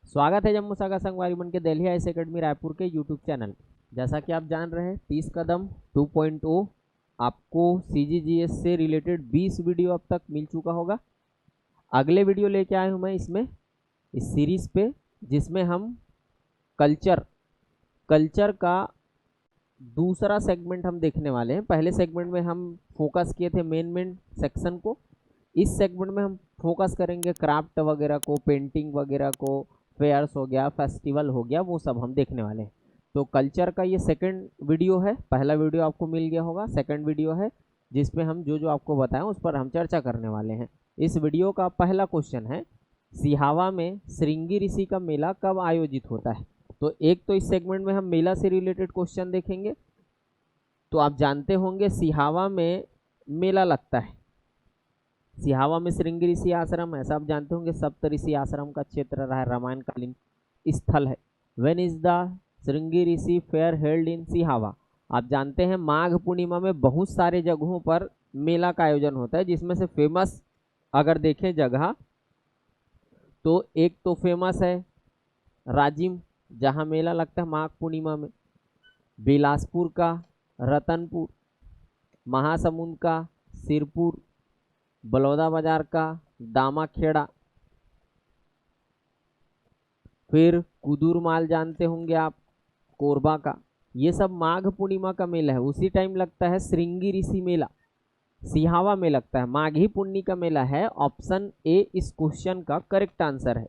स्वागत है जम्मू सागर संगवारी मन के दिल्ली आईएएस एकेडमी रायपुर के यूट्यूब चैनल। जैसा कि आप जान रहे हैं 30 कदम 2.0 आपको सीजीजीएस से रिलेटेड 20 वीडियो अब तक मिल चुका होगा। अगले वीडियो लेके आया हूँ मैं इस सीरीज पे, जिसमें हम कल्चर का दूसरा सेगमेंट हम देखने वाले हैं। पहले सेगमेंट में हम फोकस किए थे मेन सेक्शन को। इस सेगमेंट में हम फोकस करेंगे क्राफ्ट वगैरह को, पेंटिंग वगैरह को, फेयर्स हो गया, फेस्टिवल हो गया, वो सब हम देखने वाले हैं। तो कल्चर का ये सेकंड वीडियो है। पहला वीडियो आपको मिल गया होगा, सेकंड वीडियो है जिसमें हम जो आपको बताएं उस पर हम चर्चा करने वाले हैं। इस वीडियो का पहला क्वेश्चन है, सिहावा में श्रृंगी ऋषि का मेला कब आयोजित होता है। तो एक तो इस सेगमेंट में हम मेला से रिलेटेड क्वेश्चन देखेंगे। तो आप जानते होंगे सिहावा में मेला लगता है। सिहावा में श्रृंगी ऋषि आश्रम, ऐसा आप जानते होंगे सप्त ऋषि आश्रम का क्षेत्र रहा है, रामायणकालीन स्थल है। When is the Shringi Rishi fair held in Sihawa. आप जानते हैं माघ पूर्णिमा में बहुत सारे जगहों पर मेला का आयोजन होता है, जिसमें से फेमस अगर देखें जगह तो एक तो फेमस है राजिम, जहाँ मेला लगता है माघ पूर्णिमा में। बिलासपुर का रतनपुर, महासमुंद का सिरपुर, बलौदा बाजार का दामाखेड़ा, फिर कुदुरमाल जानते होंगे आप, कोरबा का। ये सब माघ पूर्णिमा का मेला है। उसी टाइम लगता है श्रृंगी ऋषि मेला, सिहावा में लगता है। माघी पूर्णिमा का मेला है। ऑप्शन ए इस क्वेश्चन का करेक्ट आंसर है।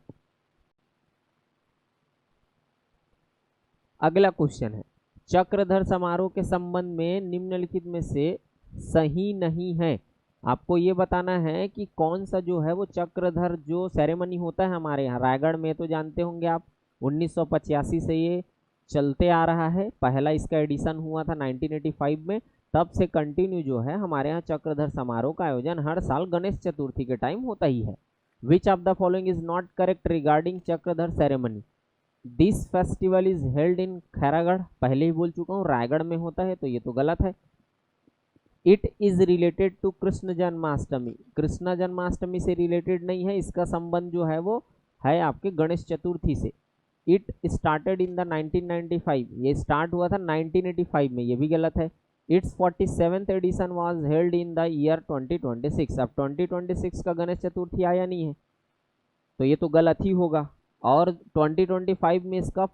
अगला क्वेश्चन है, चक्रधर समारोह के संबंध में निम्नलिखित में से सही नहीं है। आपको ये बताना है कि कौन सा जो है वो चक्रधर जो सेरेमनी होता है हमारे यहाँ रायगढ़ में, तो जानते होंगे आप 1985 से ये चलते आ रहा है। पहला इसका एडिशन हुआ था 1985 में। तब से कंटिन्यू जो है हमारे यहाँ चक्रधर समारोह का आयोजन हर साल गणेश चतुर्थी के टाइम होता ही है। विच of the following is not correct regarding Chakradhar ceremony. This festival is held in Khairagarh, पहले ही बोल चुका हूँ रायगढ़ में होता है, तो ये तो गलत है। It is related to Krishna Janmashtami, Krishna Janmashtami से रिलेटेड नहीं है। इसका संबंध जो है वो है आपके गणेश चतुर्थी से। इट स्टार्टेड इन द 1995, ये स्टार्ट हुआ था 1985 में, ये भी गलत है। It's 47th edition was held in the year 2026। अब 2026 का गणेश चतुर्थी आया नहीं है, तो ये तो गलत ही होगा। और 2025 में इसका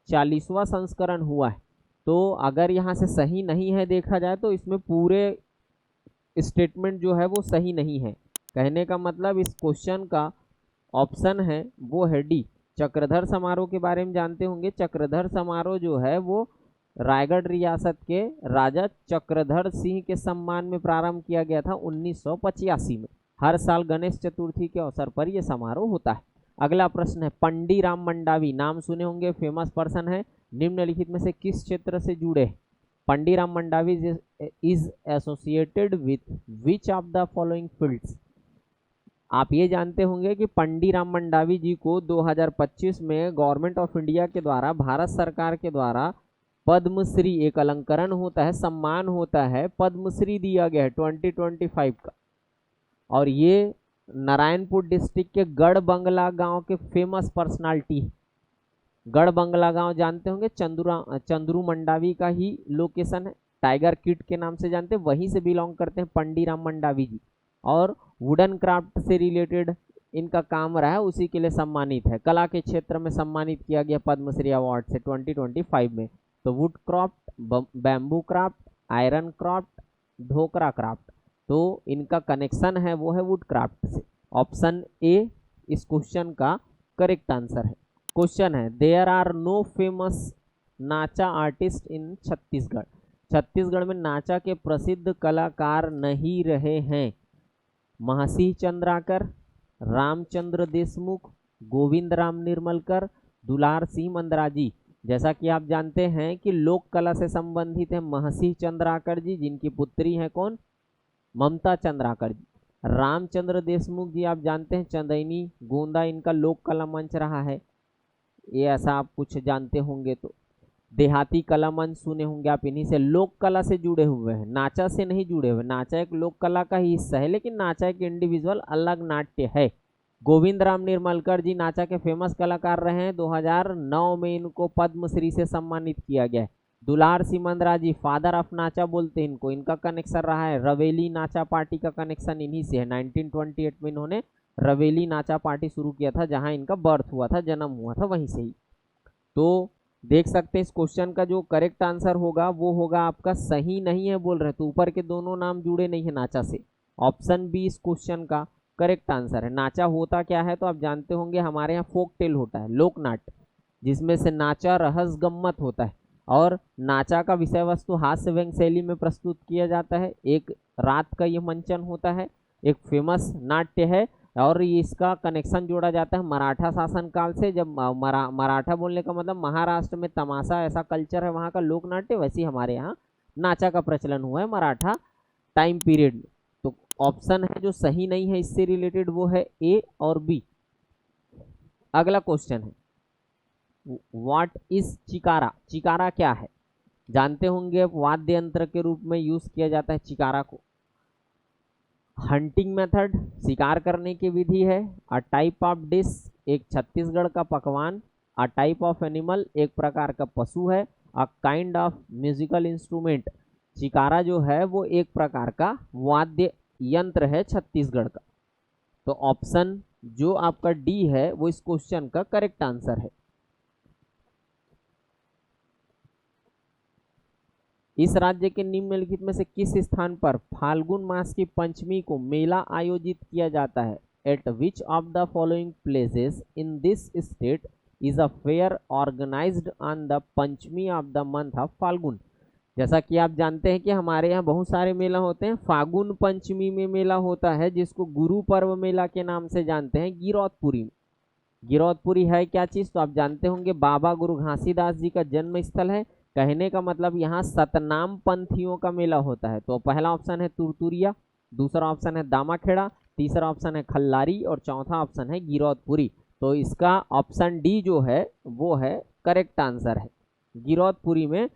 40वां संस्करण हुआ है। तो अगर यहाँ से सही नहीं है देखा जाए तो इसमें पूरे स्टेटमेंट जो है वो सही नहीं है। कहने का मतलब इस क्वेश्चन का ऑप्शन है वो है डी। चक्रधर समारोह के बारे में जानते होंगे। चक्रधर समारोह जो है वो रायगढ़ रियासत के राजा चक्रधर सिंह के सम्मान में प्रारंभ किया गया था 1985 में। हर साल गणेश चतुर्थी के अवसर पर यह समारोह होता है। अगला प्रश्न है, पंडीराम मंडावी, नाम सुने होंगे, फेमस पर्सन है। निम्नलिखित में से किस क्षेत्र से जुड़े। Pandiram Mandavi is associated with which of the following fields. आप ये जानते होंगे कि पंडीराम मंडावी जी को 2025 में गवर्नमेंट ऑफ इंडिया के द्वारा, भारत सरकार के द्वारा पद्मश्री, एक अलंकरण होता है, सम्मान होता है, पद्मश्री दिया गया है 2025 का। और ये नारायणपुर डिस्ट्रिक्ट के गढ़ बंगला गांव के फेमस पर्सनालिटी। गढ़ बंगला गांव जानते होंगे, चंद्रू मंडावी का ही लोकेशन है। टाइगर किट के नाम से जानते हैं, वहीं से बिलोंग करते हैं पंडीराम मंडावी जी। और वुडन क्राफ्ट से रिलेटेड इनका काम रहा है, उसी के लिए सम्मानित है। कला के क्षेत्र में सम्मानित किया गया पद्मश्री अवार्ड से 2025 में। तो wood craft, bamboo craft, iron craft, Dhokra craft, तो इनका कनेक्शन है वो है वुड क्राफ्ट से। ऑप्शन ए इस क्वेश्चन का करेक्ट आंसर है। क्वेश्चन है, there are no famous Nacha artist in Chhattisgarh. Chhattisgarh में नाचा के प्रसिद्ध कलाकार नहीं रहे हैं। महसी चंद्राकर, रामचंद्र देशमुख, गोविंद राम निर्मलकर, दुलार सिंह मंदराजी। जैसा कि आप जानते हैं कि लोक कला से संबंधित है महसी चंद्राकर जी, जिनकी पुत्री है कौन, ममता चंद्राकर जी। रामचंद्र देशमुख जी आप जानते हैं चंदैनी गोंदा इनका लोक कला मंच रहा है, ये ऐसा आप कुछ जानते होंगे। तो देहाती कला मंच सुने होंगे आप, इन्हीं से लोक कला से जुड़े हुए हैं, नाचा से नहीं जुड़े हुए। नाचा एक लोक कला का ही हिस्सा है, लेकिन नाचा एक इंडिविजुअल अलग नाट्य है। गोविंद राम निर्मलकर जी नाचा के फेमस कलाकार रहे हैं, 2009 में इनको पद्मश्री से सम्मानित किया गया है। दुलार सिमंदरा जी फादर ऑफ नाचा बोलते हैं इनको, इनका कनेक्शन रहा है रवेली नाचा पार्टी का कनेक्शन इन्हीं से है। 1928 में इन्होंने रवेली नाचा पार्टी शुरू किया था, जहां इनका बर्थ हुआ था, जन्म हुआ था वहीं से ही। तो देख सकते हैं इस क्वेश्चन का जो करेक्ट आंसर होगा वो होगा आपका सही नहीं है बोल रहे, तो ऊपर के दोनों नाम जुड़े नहीं है नाचा से। ऑप्शन बी इस क्वेश्चन का करेक्ट आंसर है। नाचा होता क्या है तो आप जानते होंगे, हमारे यहाँ फोक टेल होता है, लोक नाट्य, जिसमें से नाचा रहस गम्मत होता है, और नाचा का विषय वस्तु हास्य व्यंग शैली में प्रस्तुत किया जाता है। एक रात का ये मंचन होता है, एक फेमस नाट्य है, और इसका कनेक्शन जोड़ा जाता है मराठा शासन काल से। जब मराठा बोलने का मतलब महाराष्ट्र में तमाशा ऐसा कल्चर है वहाँ का लोक नाट्य, वैसे ही हमारे यहाँ नाचा का प्रचलन हुआ है मराठा टाइम पीरियड में। तो ऑप्शन है जो सही नहीं है इससे रिलेटेड वो है ए और बी। अगला क्वेश्चन है व्हाट इज चिकारा। चिकारा क्या है जानते होंगे, वाद्य यंत्र के रूप में यूज किया जाता है चिकारा को। हंटिंग मेथड शिकार करने की विधि है। अ टाइप ऑफ डिश एक छत्तीसगढ़ का पकवान। अ टाइप ऑफ एनिमल एक प्रकार का पशु है। A kind of musical instrument Chikara जो है वो एक प्रकार का वाद्य यंत्र है छत्तीसगढ़ का। तो ऑप्शन जो आपका डी है वो इस क्वेश्चन का करेक्ट आंसर है। इस राज्य के निम्नलिखित में से किस स्थान पर फाल्गुन मास की पंचमी को मेला आयोजित किया जाता है। At which of the following places in this state is a fair organised on the Panchami of the month of Phalgun. जैसा कि आप जानते हैं कि हमारे यहाँ बहुत सारे मेला होते हैं, फागुन पंचमी में मेला होता है जिसको गुरु पर्व मेला के नाम से जानते हैं गिरौदपुरी में। गिरौदपुरी है क्या चीज़ तो आप जानते होंगे, बाबा गुरु घासीदास जी का जन्म स्थल है। कहने का मतलब यहाँ सतनाम पंथियों का मेला होता है। तो पहला ऑप्शन है तुरतुरिया, दूसरा ऑप्शन है दामाखेड़ा, तीसरा ऑप्शन है खल्लारी, और चौथा ऑप्शन है गिरौदपुरी। तो इसका ऑप्शन डी जो है वो है करेक्ट आंसर है। गिरौदपुरी में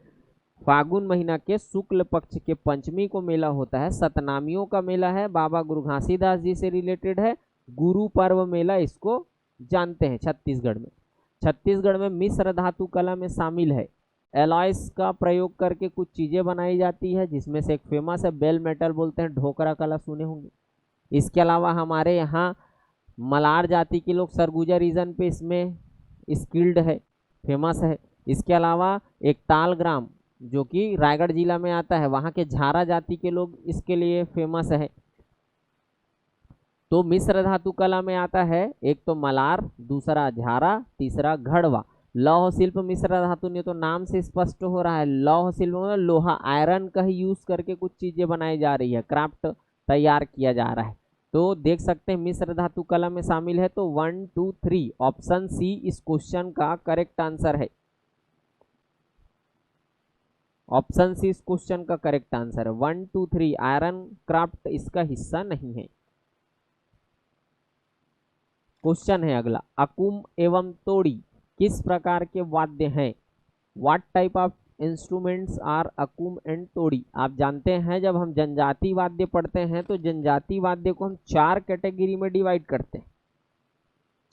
फागुन महीना के शुक्ल पक्ष के पंचमी को मेला होता है, सतनामियों का मेला है, बाबा गुरु घासीदास जी से रिलेटेड है, गुरु पर्व मेला इसको जानते हैं छत्तीसगढ़ में। छत्तीसगढ़ में मिश्र धातु कला में शामिल है। एलॉयस का प्रयोग करके कुछ चीज़ें बनाई जाती है, जिसमें से एक फेमस है बेल मेटल बोलते हैं, ढोकरा कला सुने होंगे। इसके अलावा हमारे यहाँ मलार जाति के लोग सरगुजा रीजन पे इसमें स्किल्ड है, फेमस है। इसके अलावा एक तालग्राम जो कि रायगढ़ जिला में आता है, वहाँ के झारा जाति के लोग इसके लिए फेमस है। तो मिश्र धातु कला में आता है एक तो मलार, दूसरा झारा, तीसरा घड़वा। लौह शिल्प मिश्र धातु ने तो नाम से स्पष्ट हो रहा है, लौह शिल्प में लोहा आयरन का ही यूज करके कुछ चीजें बनाई जा रही है, क्राफ्ट तैयार किया जा रहा है। तो देख सकते हैं मिश्र धातु कला में शामिल है। तो 1 2 3 ऑप्शन सी इस क्वेश्चन का करेक्ट आंसर है। ऑप्शन सी इस क्वेश्चन का करेक्ट आंसर है। 1 2 3 आयरन क्राफ्ट इसका हिस्सा नहीं है। क्वेश्चन है अगला, अकुम एवं तोड़ी किस प्रकार के वाद्य हैं। What type of instruments are Akum and Todi. आप जानते हैं जब हम जनजाति वाद्य पढ़ते हैं तो जनजाति वाद्य को हम 4 कैटेगरी में डिवाइड करते हैं।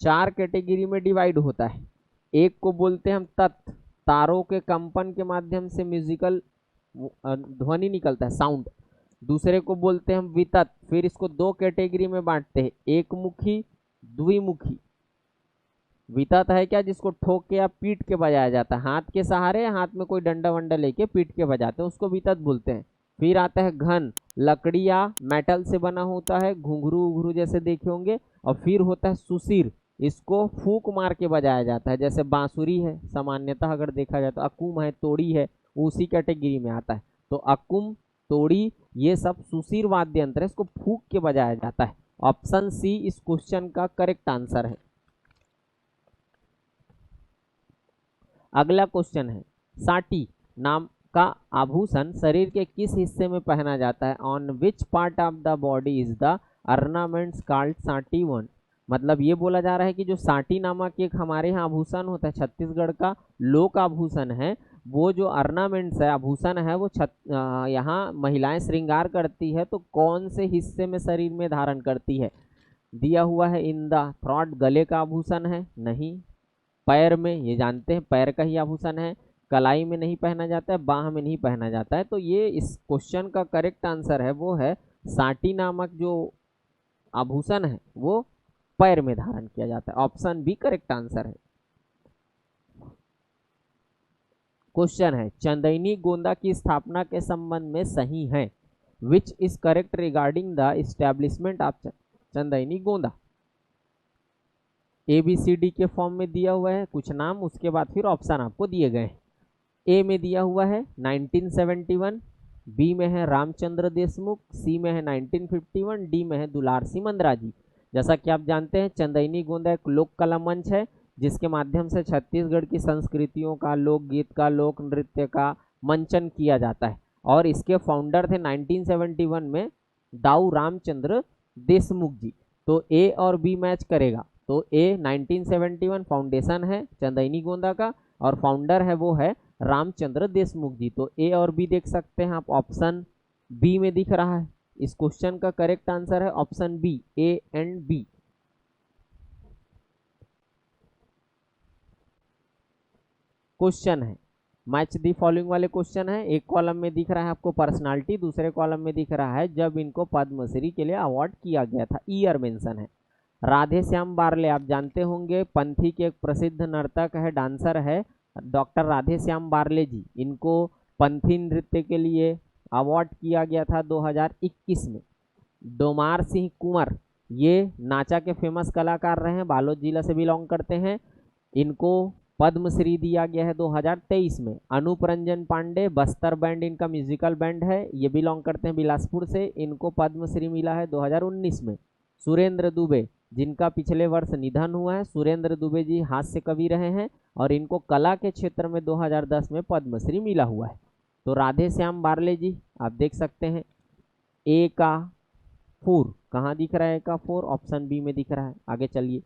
4 कैटेगरी में डिवाइड होता है। एक को बोलते हैं हम तत्, तारों के कंपन के माध्यम से म्यूजिकल ध्वनि निकलता है, साउंड। दूसरे को बोलते हैं हम वितत, फिर इसको 2 कैटेगरी में बांटते हैं, एक मुखी द्विमुखी। वितत है क्या जिसको ठोक के या पीट के बजाया जाता है, हाथ के सहारे, हाथ में कोई डंडा वंडा लेके पीट के बजाते हैं, उसको वितत बोलते हैं। फिर आता है घन, लकड़ी या मेटल से बना होता है, घुंघरू उघरू जैसे देखे होंगे। और फिर होता है सुशीर, इसको फूंक मार के बजाया जाता है, जैसे बांसुरी है सामान्यतः अगर देखा जाए तो। अकुम है, तोड़ी है, उसी कैटेगरी में आता है। तो अकुम, तोड़ी ये सब सुशीर वाद्य यंत्र है, इसको फूंक के बजाया जाता है। ऑप्शन सी इस क्वेश्चन का करेक्ट आंसर है। अगला क्वेश्चन है, साटी नाम का आभूषण शरीर के किस हिस्से में पहना जाता है। On which part of the body is the ornaments called साटी वन। मतलब ये बोला जा रहा है कि जो साटी नामक एक हमारे यहाँ आभूषण होता है, छत्तीसगढ़ का लोक आभूषण है, वो जो ऑर्नामेंट्स है, आभूषण है, वो यहाँ महिलाएं श्रृंगार करती है, तो कौन से हिस्से में शरीर में धारण करती है। दिया हुआ है इन द थ्रॉट, गले का आभूषण है, नहीं। पैर में, ये जानते हैं पैर का ही आभूषण है। कलाई में नहीं पहना जाता है, बाह में नहीं पहना जाता है। तो ये इस क्वेश्चन का करेक्ट आंसर है वो है साटी नामक जो आभूषण है वो पैर में धारण किया जाता है। ऑप्शन बी करेक्ट आंसर है। क्वेश्चन है चंदैनी गोंदा की स्थापना के संबंध में सही है। Which is correct regarding the establishment of Chandaini Gonda. ABCD के फॉर्म में दिया हुआ है कुछ नाम, उसके बाद फिर ऑप्शन आपको दिए गए हैं। ए में दिया हुआ है 1971, बी में है रामचंद्र देशमुख, सी में है 1951, डी में है दुलार सिंह मंदरा जी। जैसा कि आप जानते हैं चंदैनी गोंदा एक लोक कला मंच है जिसके माध्यम से छत्तीसगढ़ की संस्कृतियों का, लोकगीत का, लोक नृत्य का मंचन किया जाता है। और इसके फाउंडर थे 1971 में दाऊ रामचंद्र देशमुख जी। तो ए और बी मैच करेगा। तो ए 1971 फाउंडेशन है चंदैनी गोंदा का और फाउंडर है वो है रामचंद्र देशमुख जी। तो ए और बी देख सकते हैं आप, ऑप्शन बी में दिख रहा है। इस क्वेश्चन का करेक्ट आंसर है option B, A and B. Question है मैच दी फॉलोइंग वाले क्वेश्चन है। एक कॉलम में दिख रहा है आपको पर्सनालिटी, दूसरे कॉलम में दिख रहा है जब इनको पद्मश्री के लिए अवार्ड किया गया था, ईयर मेंशन है। राधे श्याम बारले आप जानते होंगे, पंथी के एक प्रसिद्ध नर्तक है, डांसर है, डॉक्टर राधे श्याम बारले जी। इनको पंथी नृत्य के लिए अवार्ड किया गया था 2021 में। डोमार सिंह कुंवर ये नाचा के फेमस कलाकार रहे हैं, बालोद जिला से बिलोंग करते हैं। इनको पद्मश्री दिया गया है 2023 में। अनूप रंजन पांडे, बस्तर बैंड इनका म्यूजिकल बैंड है, ये बिलोंग करते हैं बिलासपुर से, इनको पद्मश्री मिला है 2019 में। सुरेंद्र दुबे जिनका पिछले वर्ष निधन हुआ है, सुरेंद्र दुबे जी हास्य कवि रहे हैं और इनको कला के क्षेत्र में 2010 में पद्मश्री मिला हुआ है। तो राधे श्याम बारले जी आप देख सकते हैं। ए का 4 कहाँ दिख रहा है? ए का 4 ऑप्शन बी में दिख रहा है। आगे चलिए।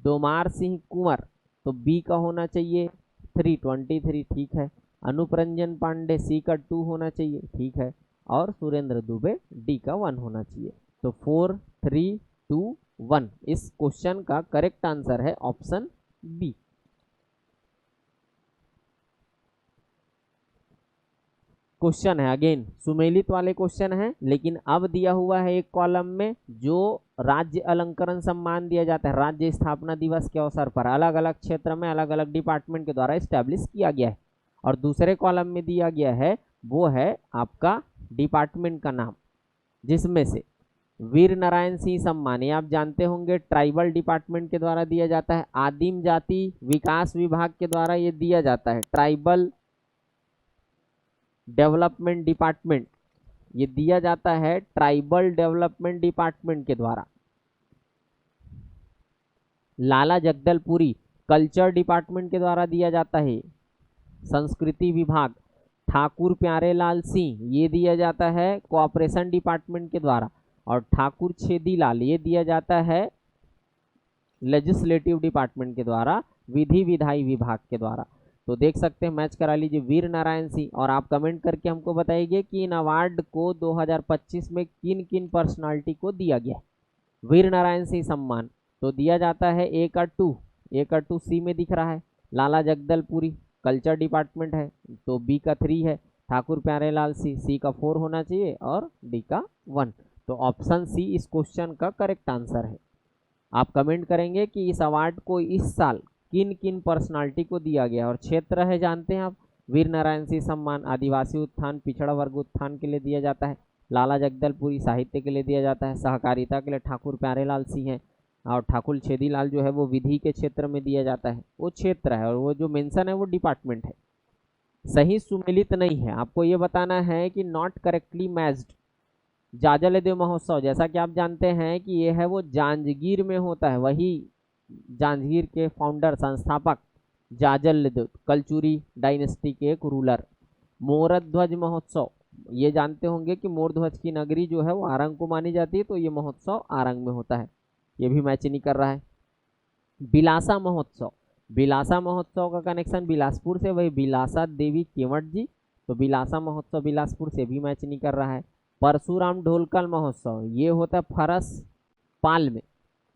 डोमार सिंह कुंवर तो बी का होना चाहिए 323, ठीक है। अनूप रंजन पांडे सी का 2 होना चाहिए, ठीक है। और सुरेंद्र दुबे डी का 1 होना चाहिए। तो 4 3 2 1 इस क्वेश्चन का करेक्ट आंसर है ऑप्शन बी। क्वेश्चन है अगेन सुमेलित वाले क्वेश्चन है, लेकिन अब दिया हुआ है एक कॉलम में जो राज्य अलंकरण सम्मान दिया जाता है राज्य स्थापना दिवस के अवसर पर, अलग अलग क्षेत्र में अलग अलग डिपार्टमेंट के द्वारा स्टैब्लिश किया गया है। और दूसरे कॉलम में दिया गया है वो है आपका डिपार्टमेंट का नाम, जिसमें से वीर नारायण सिंह सम्मान ये आप जानते होंगे ट्राइबल डिपार्टमेंट के द्वारा दिया जाता है। आदिम जाति विकास विभाग के द्वारा ये दिया जाता है। ट्राइबल डेवलपमेंट डिपार्टमेंट ये दिया जाता है ट्राइबल डेवलपमेंट डिपार्टमेंट के द्वारा। लाला जगदलपुरी कल्चर डिपार्टमेंट के द्वारा दिया जाता है। संस्कृति विभाग ठाकुर प्यारेलाल सिंह ये दिया जाता है कोऑपरेशन डिपार्टमेंट के द्वारा। और ठाकुर छेदीलाल ये दिया जाता है लेजिस्लेटिव डिपार्टमेंट के द्वारा, विधि विधायी विभाग के द्वारा। तो देख सकते हैं मैच करा लीजिए वीर नारायण सिंह। और आप कमेंट करके हमको बताइए कि इन अवार्ड को 2025 में किन किन पर्सनालिटी को दिया गया है। वीर नारायण सिंह सम्मान तो दिया जाता है ए का 2 सी में दिख रहा है। लाला जगदलपुरी कल्चर डिपार्टमेंट है तो बी का 3 है। ठाकुर प्यारेलाल सिंह सी का 4 होना चाहिए और डी का 1। तो ऑप्शन सी इस क्वेश्चन का करेक्ट आंसर है। आप कमेंट करेंगे कि इस अवार्ड को इस साल किन किन पर्सनालिटी को दिया गया। और क्षेत्र है जानते हैं आप, वीर नारायण सिंह सम्मान आदिवासी उत्थान पिछड़ा वर्ग उत्थान के लिए दिया जाता है। लाला जगदलपुरी साहित्य के लिए दिया जाता है। सहकारिता के लिए ठाकुर प्यारेलाल सिंह है। और ठाकुर छेदीलाल जो है वो विधि के क्षेत्र में दिया जाता है, वो क्षेत्र है। और वो जो मेंशन है वो डिपार्टमेंट है। सही सुमेलित नहीं है, आपको ये बताना है कि नॉट करेक्टली मैच्ड। जाजलदेव महोत्सव जैसा कि आप जानते हैं कि ये है वो जांजगीर में होता है, वही जांजगीर के फाउंडर संस्थापक जाजलदेव कलचुरी डायनेस्टी के एक रूलर। मोरध्वज महोत्सव ये जानते होंगे कि मोरध्वज की नगरी जो है वो आरंग को मानी जाती है, तो ये महोत्सव आरंग में होता है, ये भी मैच नहीं कर रहा है। बिलासा महोत्सव का कनेक्शन बिलासपुर से, वही बिलासा देवी केवट जी, तो बिलासा महोत्सव बिलासपुर से भी मैच नहीं कर रहा है। परशुराम ढोलकल महोत्सव ये होता है फरस पाल में,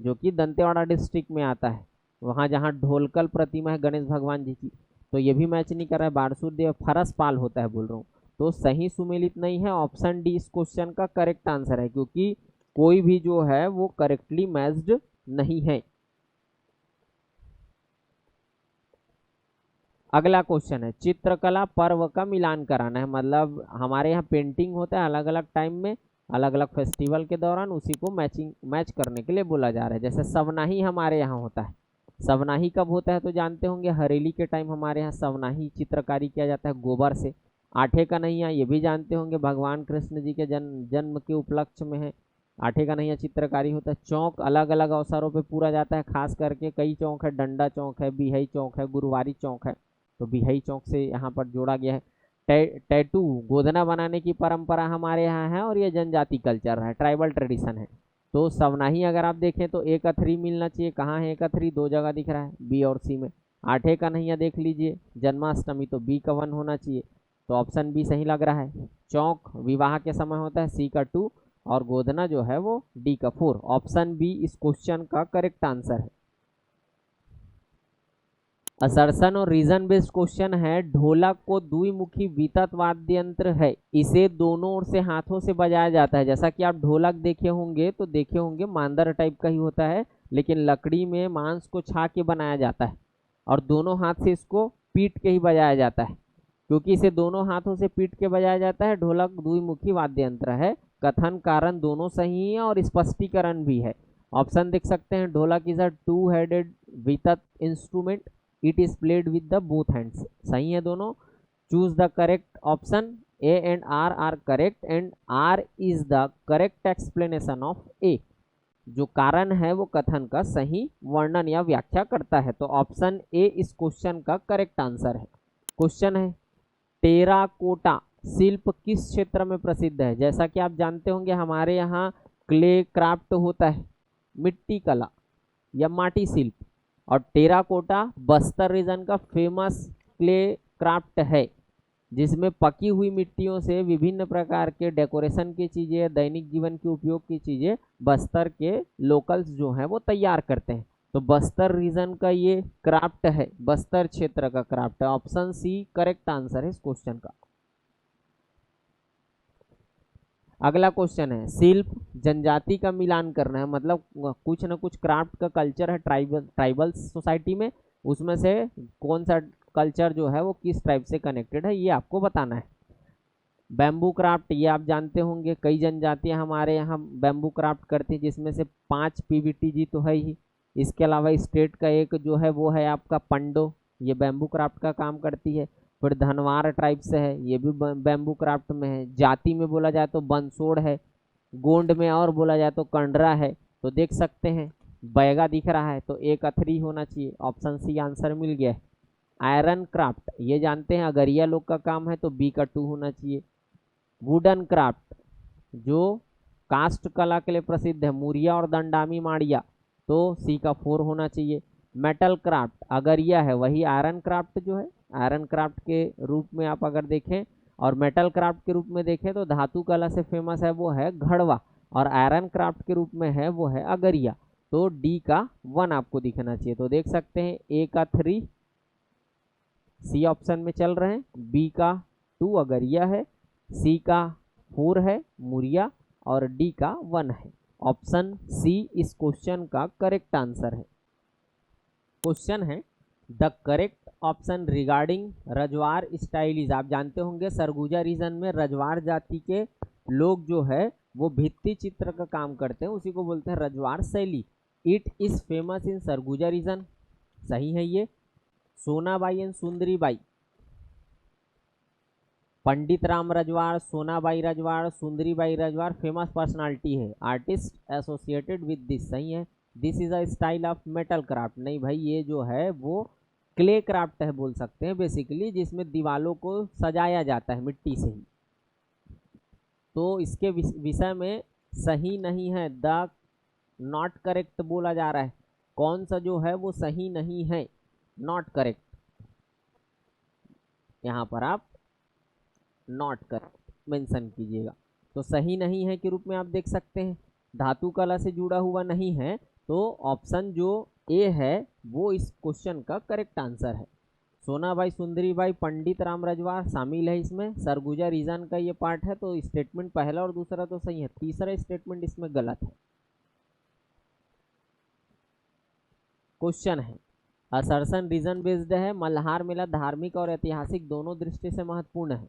जो कि दंतेवाड़ा डिस्ट्रिक्ट में आता है, वहाँ जहाँ ढोलकल प्रतिमा है गणेश भगवान जी की। तो ये भी मैच नहीं कर रहा है, बारसूर फरस पाल होता है बोल रहा हूँ। तो सही सुमेलित नहीं है, ऑप्शन डी इस क्वेश्चन का करेक्ट आंसर है, क्योंकि कोई भी जो है वो करेक्टली मैच्ड नहीं है। अगला क्वेश्चन है, चित्रकला पर्व का मिलान कराना है। मतलब हमारे यहाँ पेंटिंग होता है अलग अलग टाइम में, अलग अलग फेस्टिवल के दौरान, उसी को मैच करने के लिए बोला जा रहा है। जैसे सवनाही हमारे यहाँ होता है। सवनाही कब होता है तो जानते होंगे, हरेली के टाइम हमारे यहाँ सवनाही चित्रकारी किया जाता है गोबर से। आठे का नैया ये भी जानते होंगे, भगवान कृष्ण जी के जन्म के उपलक्ष्य में है, आठे का नैया चित्रकारी होता है। चौक अलग अलग अवसरों पे पूरा जाता है, खास करके कई चौक है, डंडा चौक है, बिहई चौक है, गुरुवारी चौक है, तो बिहई चौक से यहाँ पर जोड़ा गया है। टैटू गोदना बनाने की परंपरा हमारे यहाँ है, और ये जनजाति कल्चर है, ट्राइबल ट्रेडिशन है। तो सवनाही अगर आप देखें तो ए का 3 मिलना चाहिए, कहाँ है ए का 3, दो जगह दिख रहा है, बी और सी में। आठे का नैया देख लीजिए, जन्माष्टमी, तो बी का 1 होना चाहिए, तो ऑप्शन बी सही लग रहा है। चौक विवाह के समय होता है, सी का 2, और गोदना जो है वो डी का 4। ऑप्शन बी इस क्वेश्चन का करेक्ट आंसर है। असर्शन और रीजन बेस्ड क्वेश्चन है, ढोलक को द्विमुखी वितत वाद्य यंत्र है, इसे दोनों ओर से हाथों से बजाया जाता है। जैसा कि आप ढोलक देखे होंगे तो देखे होंगे मांदर टाइप का ही होता है, लेकिन लकड़ी में मांस को छा के बनाया जाता है, और दोनों हाथ से इसको पीट के ही बजाया जाता है। क्योंकि इसे दोनों हाथों से पीट के बजाया जाता है, ढोलक द्विमुखी वाद्य यंत्र है। कथन कारण दोनों सही है और स्पष्टीकरण भी है। ऑप्शन देख सकते हैं, ढोलक इज अ 2 हेडेड वितत instrument, it is played with the both hands, सही है दोनों। Choose the correct option, A and R are correct, and R is the correct explanation of A. जो कारण है वो कथन का सही वर्णन या व्याख्या करता है, तो ऑप्शन ए इस क्वेश्चन का करेक्ट आंसर है। क्वेश्चन है, टेराकोटा शिल्प किस क्षेत्र में प्रसिद्ध है। जैसा कि आप जानते होंगे हमारे यहाँ क्ले क्राफ्ट होता है, मिट्टी कला या माटी शिल्प, और टेराकोटा बस्तर रीजन का फेमस क्ले क्राफ्ट है, जिसमें पकी हुई मिट्टियों से विभिन्न प्रकार के डेकोरेशन की चीज़ें, दैनिक जीवन के उपयोग की चीज़ें बस्तर के लोकल्स जो हैं वो तैयार करते हैं। तो बस्तर रीजन का ये क्राफ्ट है, बस्तर क्षेत्र का क्राफ्ट है। ऑप्शन सी करेक्ट आंसर है इस क्वेश्चन का। अगला क्वेश्चन है, शिल्प जनजाति का मिलान करना है, मतलब कुछ ना कुछ क्राफ्ट का कल्चर है ट्राइबल सोसाइटी में, उसमें से कौन सा कल्चर जो है वो किस ट्राइब से कनेक्टेड है, ये आपको बताना है। बैम्बू क्राफ्ट ये आप जानते होंगे, कई जनजातियां हमारे यहाँ बैम्बू क्राफ्ट करती हैं, जिसमें से 5 पीवीटीजी तो है ही। इसके अलावा स्टेट का एक जो है वो है आपका पंडो, ये बैम्बू क्राफ्ट का काम करती है। फिर धनवार ट्राइब से है, ये भी बैम्बू क्राफ्ट में है। जाति में बोला जाए तो बंसोड़ है, गोंड में और बोला जाए तो कंडरा है। तो देख सकते हैं बैगा दिख रहा है, तो ए का 3 होना चाहिए, ऑप्शन सी आंसर मिल गया है। आयरन क्राफ्ट ये जानते हैं अगरिया लोग का काम है, तो बी का 2 होना चाहिए। वुडन क्राफ्ट जो कास्ट कला के लिए प्रसिद्ध है, मुरिया और दंडामी माड़िया, तो सी का 4 होना चाहिए। मेटल क्राफ्ट अगरिया है, वही आयरन क्राफ्ट जो है, आयरन क्राफ्ट के रूप में आप अगर देखें, और मेटल क्राफ्ट के रूप में देखें तो धातु कला से फेमस है वो है घड़वा, और आयरन क्राफ्ट के रूप में है वो है अगरिया। तो डी का 1 आपको दिखना चाहिए। तो देख सकते हैं ए का 3 सी ऑप्शन में चल रहे हैं, बी का 2 अगरिया है, सी का 4 है मुरिया, और डी का 1 है। ऑप्शन सी इस क्वेश्चन का करेक्ट आंसर है। क्वेश्चन है, the correct option regarding Rajwar style is. आप जानते होंगे सरगुजा रीजन में रजवार जाति के लोग जो है वो भित्ति चित्र का काम करते हैं, उसी को बोलते हैं रजवार शैली। It is famous in Surguja region, सही है ये। Sonabai and Sundaribai, Pandit Ram Rajwar, Sonabai Rajwar, Sundaribai Rajwar famous personality है, आर्टिस्ट एसोसिएटेड विद दिस, सही है। This is a style of metal craft, नहीं भाई ये जो है वो क्ले क्राफ्ट है बोल सकते हैं बेसिकली, जिसमें दीवालों को सजाया जाता है मिट्टी से ही। तो इसके विषय में सही नहीं है, द नॉट करेक्ट बोला जा रहा है। कौन सा जो है वो सही नहीं है, नॉट करेक्ट, यहाँ पर आप नॉट करेक्ट मेंशन कीजिएगा। तो सही नहीं है के रूप में आप देख सकते हैं। धातु कला से जुड़ा हुआ नहीं है, तो ऑप्शन जो ए है वो इस क्वेश्चन का करेक्ट आंसर है। सोनाबाई सुंदरीबाई पंडित राम रजवार शामिल है इसमें। सरगुजा रीजन का ये पार्ट है, तो स्टेटमेंट पहला और दूसरा तो सही है, तीसरा स्टेटमेंट इसमें गलत है। क्वेश्चन है, असर्शन रीजन बेस्ड है। मल्हार मेला धार्मिक और ऐतिहासिक दोनों दृष्टि से महत्वपूर्ण है।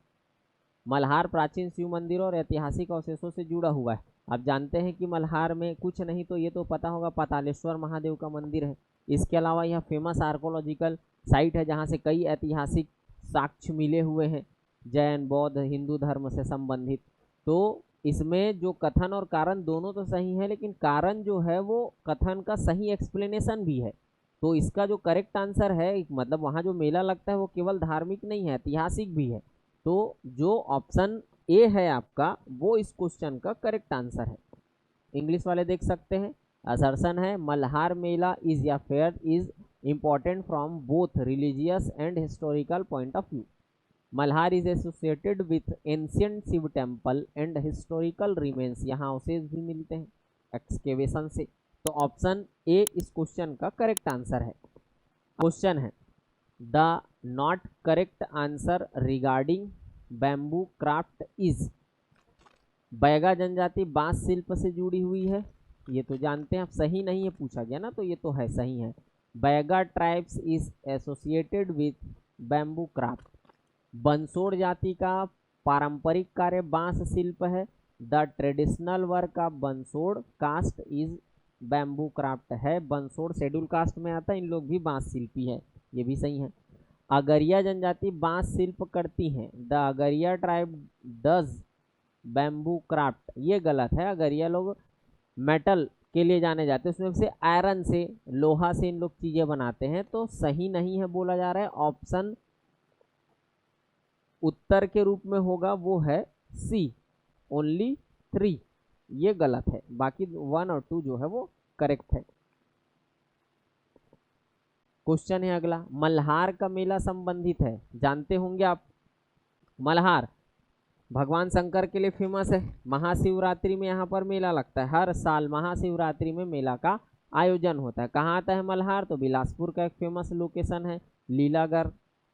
मल्हार प्राचीन शिव मंदिरों और ऐतिहासिक अवशेषों से जुड़ा हुआ है। आप जानते हैं कि मल्हार में कुछ नहीं तो ये तो पता होगा पातालेश्वर महादेव का मंदिर है। इसके अलावा यह फेमस आर्कोलॉजिकल साइट है जहाँ से कई ऐतिहासिक साक्ष्य मिले हुए हैं जैन बौद्ध हिंदू धर्म से संबंधित। तो इसमें जो कथन और कारण दोनों तो सही है, लेकिन कारण जो है वो कथन का सही एक्सप्लेनेशन भी है। तो इसका जो करेक्ट आंसर है, मतलब वहाँ जो मेला लगता है वो केवल धार्मिक नहीं है, ऐतिहासिक भी है। तो जो ऑप्शन ए है आपका वो इस क्वेश्चन का करेक्ट आंसर है। इंग्लिश वाले देख सकते हैं, असर्शन है मल्हार मेला इज या fair is important from both religious and historical point of view. Malhar is associated with ancient Shiva temple and historical remains, यहाँ अवशेष भी मिलते हैं एक्सकेवेशन से। तो ऑप्शन ए इस क्वेश्चन का करेक्ट आंसर है। क्वेश्चन है, the not correct answer regarding bamboo craft is. Baiga जनजाति बांस शिल्प से जुड़ी हुई है, ये तो जानते हैं आप, सही नहीं है पूछा गया ना, तो ये तो है सही है। Baiga tribes is associated with bamboo craft. Bansod जाति का पारंपरिक कार्य बांस शिल्प है। The traditional work of Bansod caste is bamboo craft है। बंसोड़ शेड्यूल कास्ट में आता है, इन लोग भी बांस शिल्पी है, ये भी सही है। अगरिया जनजाति बांस शिल्प करती हैं। The Agaria tribe does bamboo craft, ये गलत है। अगरिया लोग मेटल के लिए जाने जाते हैं, उसमें से आयरन से लोहा से इन लोग चीजें बनाते हैं, तो सही नहीं है बोला जा रहा है। ऑप्शन उत्तर के रूप में होगा वो है सी, ओनली 3, ये गलत है। बाकी 1 और 2 जो है वो करेक्ट है। क्वेश्चन है अगला, मल्हार का मेला संबंधित है, जानते होंगे आप। मल्हार भगवान शंकर के लिए फेमस है। महाशिवरात्रि में यहाँ पर मेला लगता है, हर साल महाशिवरात्रि में मेला का आयोजन होता है। कहाँ आता है मल्हार, तो बिलासपुर का एक फेमस लोकेशन है। लीलागढ़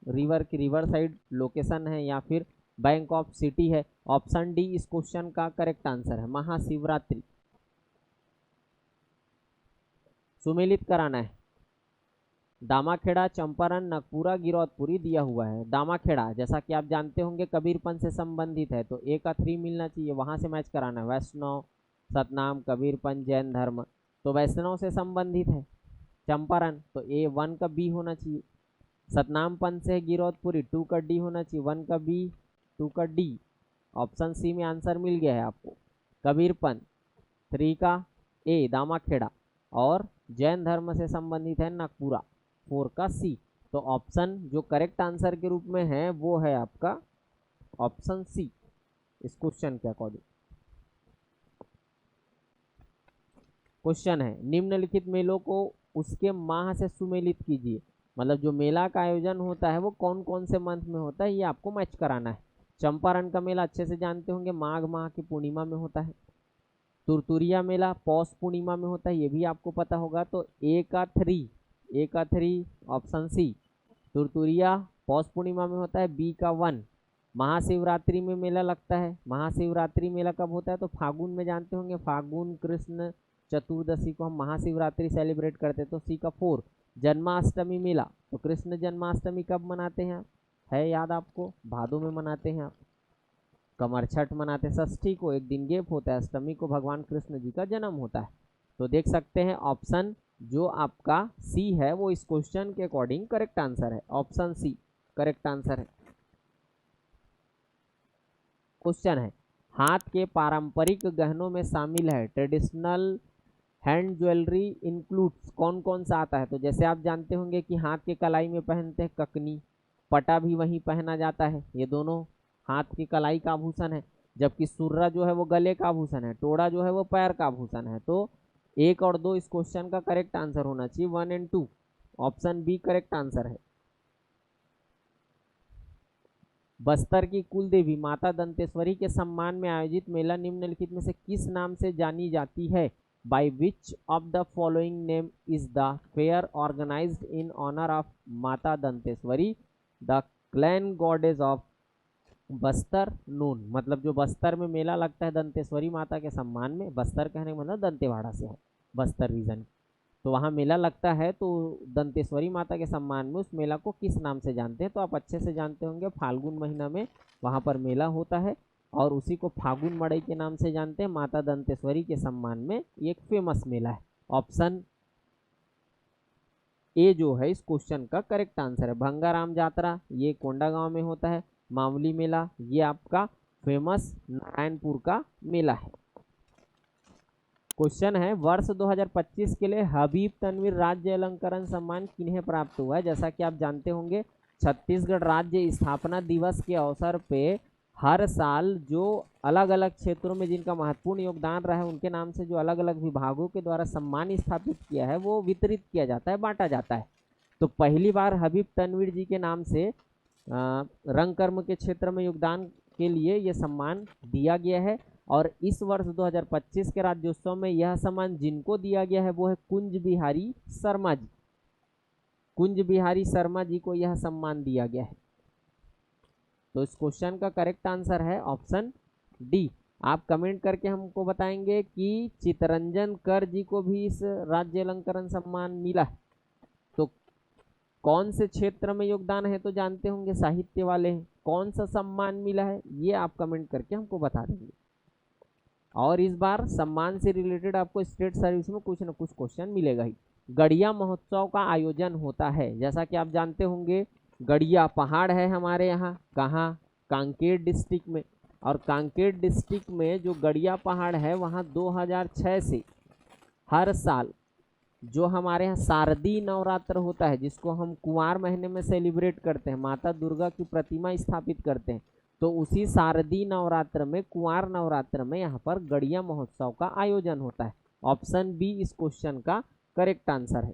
रिवर की रिवर साइड लोकेशन है, या फिर बैंक ऑफ सिटी है। ऑप्शन डी इस क्वेश्चन का करेक्ट आंसर है, महाशिवरात्रि। सुमेलित कराना है, दामाखेड़ा चंपारण नगपुरा गिरौदपुरी दिया हुआ है। दामाखेड़ा जैसा कि आप जानते होंगे कबीरपंथ से संबंधित है, तो ए का 3 मिलना चाहिए, वहां से मैच कराना है। वैष्णव सतनाम कबीरपंथ जैन धर्म, तो वैष्णव से संबंधित है। चंपारण तो ए 1 का बी होना चाहिए। सतनाम पंथ से गिरौदपुरी 2 का डी होना चाहिए, 1 का बी 2 का डी। ऑप्शन सी में आंसर मिल गया है आपको। कबीरपंथ 3 का ए दामाखेड़ा, और जैन धर्म से संबंधित है नागपुरा 4 का सी। तो ऑप्शन जो करेक्ट आंसर के रूप में है वो है आपका ऑप्शन सी इस क्वेश्चन के अकॉर्डिंग। क्वेश्चन है, निम्नलिखित मेलों को उसके माह से सुमेलित कीजिए। मतलब जो मेला का आयोजन होता है वो कौन कौन से मंथ में होता है, ये आपको मैच कराना है। चंपारण का मेला अच्छे से जानते होंगे, माघ माह की पूर्णिमा में होता है। तुरतुरिया मेला पौष पूर्णिमा में होता है, ये भी आपको पता होगा। तो ए का 3 ऑप्शन सी, तुरतुरिया पौष पूर्णिमा में होता है। बी का 1, महाशिवरात्रि में मेला लगता है। महाशिवरात्रि मेला कब होता है, तो फागुन में जानते होंगे, फागुन कृष्ण चतुर्दशी को हम महाशिवरात्रि सेलिब्रेट करते हैं। तो सी का 4, जन्माष्टमी मेला, तो कृष्ण जन्माष्टमी कब मनाते हैं, है याद आपको, भादों में मनाते हैं आप। कमर छठ मनाते हैं षष्ठी को, एक दिन गेप होता है, अष्टमी को भगवान कृष्ण जी का जन्म होता है। तो देख सकते हैं ऑप्शन जो आपका सी है वो इस क्वेश्चन के अकॉर्डिंग करेक्ट आंसर है, ऑप्शन सी करेक्ट आंसर है। क्वेश्चन है, हाथ के पारंपरिक गहनों में शामिल है ट्रेडिशनल हैंड ज्वेलरी इंक्लूड्स, कौन कौन सा आता है। तो जैसे आप जानते होंगे कि हाथ के कलाई में पहनते हैं ककनी, पटा भी वहीं पहना जाता है, ये दोनों हाथ की कलाई का आभूषण है। जबकि सुर्रा जो है वो गले का आभूषण है, टोड़ा जो है वो पैर का आभूषण है। तो 1 और 2 इस क्वेश्चन का करेक्ट आंसर होना चाहिए, 1 और 2, ऑप्शन बी करेक्ट आंसर है। बस्तर की कुल देवी माता दंतेश्वरी के सम्मान में आयोजित मेला निम्नलिखित में से किस नाम से जानी जाती है? By which of the following name is the fair organised in honour of Mata Danteshwari the clan goddess of Bastar नून। मतलब जो बस्तर में मेला लगता है दंतेश्वरी माता के सम्मान में, बस्तर कहने का मतलब दंतेवाड़ा से है, बस्तर रीजन, तो वहाँ मेला लगता है, तो दंतेश्वरी माता के सम्मान में उस मेला को किस नाम से जानते हैं? तो आप अच्छे से जानते होंगे, फाल्गुन महीना में वहाँ पर मेला होता है और उसी को फागुन मड़ई के नाम से जानते हैं। माता दंतेश्वरी के सम्मान में ये एक फेमस मेला है। ऑप्शन ए जो है इस क्वेश्चन का करेक्ट आंसर है। भंगाराम जात्रा ये कोंडागांव में होता है। मामली मेला ये आपका फेमस नारायणपुर का मेला है। क्वेश्चन है वर्ष 2025 के लिए हबीब तनवीर राज्य अलंकरण सम्मान किन्हें प्राप्त हुआ है? जैसा कि आप जानते होंगे छत्तीसगढ़ राज्य स्थापना दिवस के अवसर पे हर साल जो अलग अलग क्षेत्रों में जिनका महत्वपूर्ण योगदान रहा है उनके नाम से जो अलग अलग विभागों के द्वारा सम्मान स्थापित किया है वो वितरित किया जाता है, बांटा जाता है। तो पहली बार हबीब तनवीर जी के नाम से रंग कर्म के क्षेत्र में योगदान के लिए ये सम्मान दिया गया है और इस वर्ष 2025 के राज्योत्सव में यह सम्मान जिनको दिया गया है वो है कुंज बिहारी शर्मा जी। कुंज बिहारी शर्मा जी को यह सम्मान दिया गया है। तो इस क्वेश्चन का करेक्ट आंसर है ऑप्शन डी। आप कमेंट करके हमको बताएंगे कि चितरंजन कर जी को भी इस राज्य अलंकरण सम्मान मिला है। तो कौन से क्षेत्र में योगदान है तो जानते होंगे, साहित्य वाले हैं। कौन सा सम्मान मिला है ये आप कमेंट करके हमको बता देंगे। और इस बार सम्मान से रिलेटेड आपको स्टेट सर्विस में कुछ न कुछ क्वेश्चन मिलेगा ही। गड़िया महोत्सव का आयोजन होता है, जैसा कि आप जानते होंगे गड़िया पहाड़ है हमारे यहाँ, कहाँ? कांकेर डिस्ट्रिक्ट में। और कांकेर डिस्ट्रिक्ट में जो गड़िया पहाड़ है वहाँ 2006 से हर साल जो हमारे यहाँ शारदीय नवरात्र होता है, जिसको हम कुंवार महीने में सेलिब्रेट करते हैं, माता दुर्गा की प्रतिमा स्थापित करते हैं, तो उसी शारदीय नवरात्र में, कुंवार नवरात्र में यहाँ पर गड़िया महोत्सव का आयोजन होता है। ऑप्शन बी इस क्वेश्चन का करेक्ट आंसर है।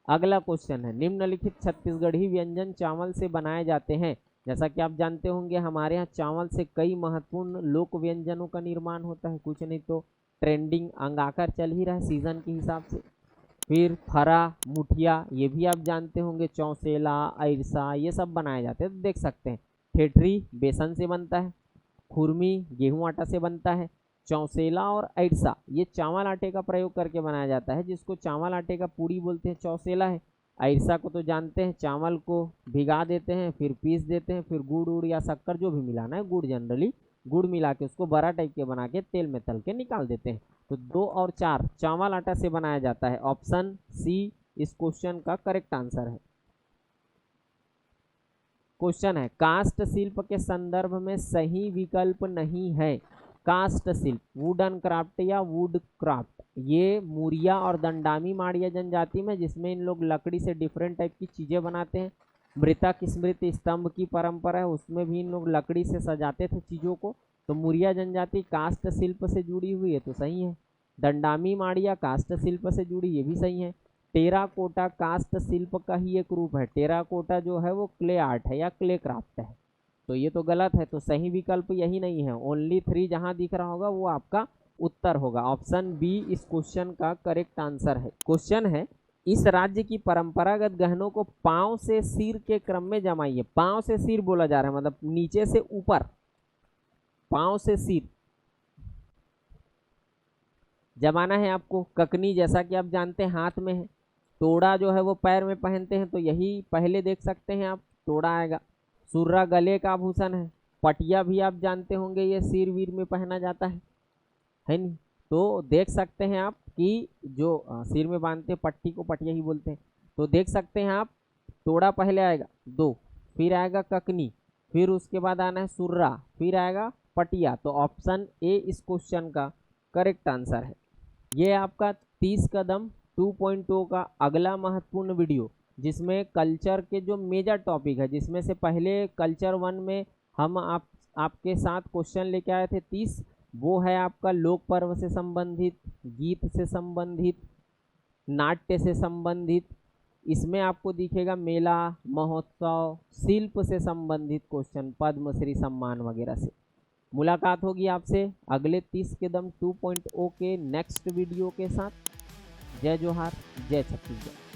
अगला क्वेश्चन है निम्नलिखित छत्तीसगढ़ी व्यंजन चावल से बनाए जाते हैं। जैसा कि आप जानते होंगे हमारे यहाँ चावल से कई महत्वपूर्ण लोक व्यंजनों का निर्माण होता है, कुछ नहीं तो ट्रेंडिंग अंग आकर चल ही रहा है सीजन के हिसाब से। फिर फरा, मुठिया ये भी आप जानते होंगे, चौसेला, अरसा ये सब बनाए जाते हैं। तो देख सकते हैं ठेठरी बेसन से बनता है, खुरमी गेहूं आटा से बनता है, चौसेला और अरसा ये चावल आटे का प्रयोग करके बनाया जाता है, जिसको चावल आटे का पूड़ी बोलते हैं, चौसेला है। अरसा को तो जानते हैं, चावल को भिगा देते हैं फिर पीस देते हैं, फिर गुड़ उड़ या शक्कर जो भी मिलाना है, गुड़ जनरली गुड़ मिला के उसको बड़ा टाइप के बना के तेल में तल के निकाल देते हैं। तो 2 और 4 चावल आटा से बनाया जाता है। ऑप्शन सी इस क्वेश्चन का करेक्ट आंसर है। क्वेश्चन है कास्ट शिल्प के संदर्भ में सही विकल्प नहीं है। कास्ट शिल्प वुडन क्राफ्ट या वुड क्राफ्ट, ये मुरिया और दंडामी माड़िया जनजाति में, जिसमें इन लोग लकड़ी से डिफरेंट टाइप की चीज़ें बनाते हैं। मृतक स्मृति स्तंभ की परंपरा है, उसमें भी इन लोग लकड़ी से सजाते थे चीज़ों को। तो मुरिया जनजाति कास्ट शिल्प से जुड़ी हुई है, तो सही है। दंडामी माड़िया कास्ट शिल्प से जुड़ी, ये भी सही है। टेराकोटा कास्ट शिल्प का ही एक रूप है। टेराकोटा जो है वो क्ले आर्ट है या क्ले क्राफ्ट है, तो ये तो गलत है। तो सही विकल्प यही नहीं है। ओनली 3 जहां दिख रहा होगा वो आपका उत्तर होगा। ऑप्शन बी इस क्वेश्चन का करेक्ट आंसर है। क्वेश्चन है इस राज्य की परंपरागत गहनों को पांव से सिर के क्रम में जमाइए। पांव से सिर बोला जा रहा है, मतलब नीचे से ऊपर, पांव से सिर जमाना है आपको। ककनी जैसा कि आप जानते हैं हाथ में है, तोड़ा जो है वो पैर में पहनते हैं, तो यही पहले देख सकते हैं आप, तोड़ा आएगा। सुर्रा गले का आभूषण है। पटिया भी आप जानते होंगे ये सिर वीर में पहना जाता है नहीं? तो देख सकते हैं आप कि जो सिर में बांधते हैं पट्टी को पटिया ही बोलते हैं। तो देख सकते हैं आप तोड़ा पहले आएगा 2, फिर आएगा ककनी, फिर उसके बाद आना है सुर्रा, फिर आएगा पटिया। तो ऑप्शन ए इस क्वेश्चन का करेक्ट आंसर है। ये आपका 30 कदम 2.0 का अगला महत्वपूर्ण वीडियो, जिसमें कल्चर के जो मेजर टॉपिक है, जिसमें से पहले कल्चर 1 में हम आपके साथ क्वेश्चन लेके आए थे 30, वो है आपका लोक पर्व से संबंधित, गीत से संबंधित, नाट्य से संबंधित, इसमें आपको दिखेगा मेला, महोत्सव, शिल्प से संबंधित क्वेश्चन, पद्मश्री सम्मान वगैरह से। मुलाकात होगी आपसे अगले 30 कदम 2.0 के नेक्स्ट वीडियो के साथ। जय जोहार, जय छत्तीसगढ़।